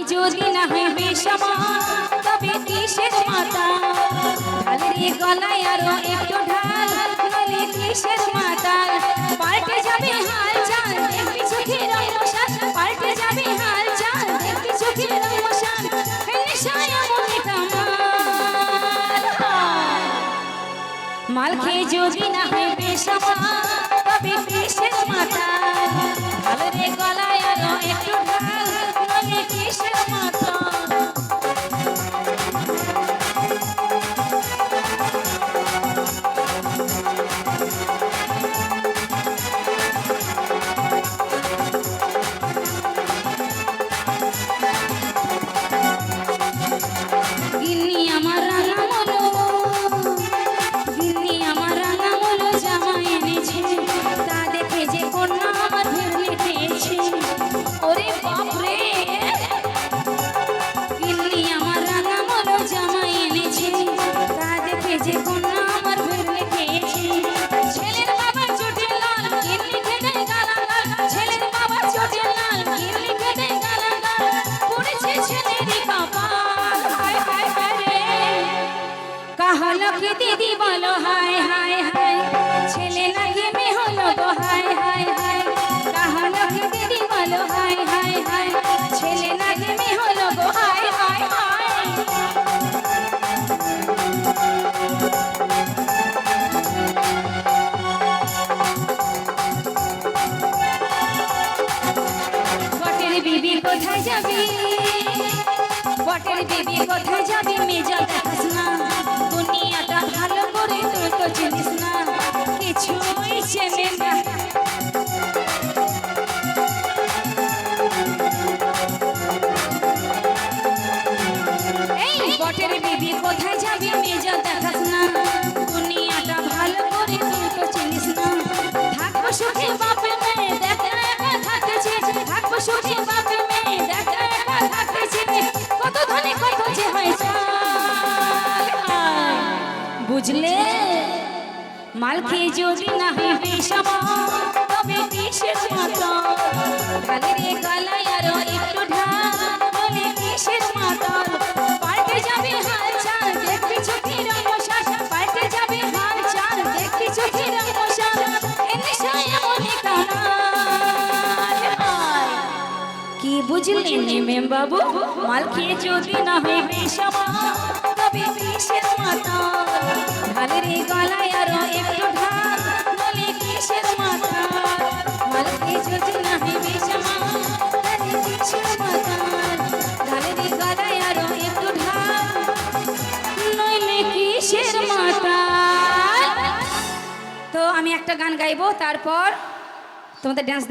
যদি না হয় বেসামাল তবে কিসের মাতা ঢালের গলায় আরো একটু ঢাল নইলে কিসের মাতাল পাল্টে যাবে হাল চাল দেখবি চোখের মশান পাল্টে যাবে হাল চাল দেখবি চোখের মশান নেশায় মনে কামাল মাল খেয়ে যদি না হয় বেসামাল তবে কিসের মাতা ঢালের গলায় আরো একটু ঢাল নইলে কিসের মাতা লক্ষ্মী দিদি বলো হায় হায় হায় ছেলে নাকি মেয়ে হলো গো হায় হায় হায় কাহা লক্ষ্মী দিদি বলো হায় হায় হায় ছেলে নাকি মেয়ে হলো গো হায় হায় হায় বটের বিবি কোথায় যাবি বটের বিবি কোথায় যাবি মেজল দেখাস না দুনিয়াটা ভালো করে তুই তো চিনিস না কিছুই চেনে না এই বটের বিবি কোথায় যাবি মেজল দেখাস না দুনিয়াটা ভালো করে তুই তো চিনিস না থাকবো সুখে বাপে মেয়ে দেখা একা থাকতেছে থাকবো সুখে বাপে মেয়ে দেখা একা থাকতেছে কত ধনী কত যে হয় বুঝলে মাল খেয়ে যদি না হয় বেসামাল তবে কিসের মাতা ঢালের গলায় আরো একটু ঢাল বলে কিসের মাতাল পাল্টে যাবে হাল চাল দেখবি চোখের মশান পাল্টে যাবে হাল চাল দেখবি চোখের মশান নেশায় মনে কামাল কি বুঝলি মেম বাবু মাল খেয়ে যদি না হয় বেসামাল তবে কিসের মাতা ঢালের গলায় আরো একটু ঢাল বলে কিসের মাতা মাল খেয়ে যদি না হয় বেসামাল তবে কিসের মাতা ঢালের গলায় আরো একটু ঢাল নইলে কিসের মাতা তো আমি একটা গান গাইবো তারপর তোমাদের ডান্স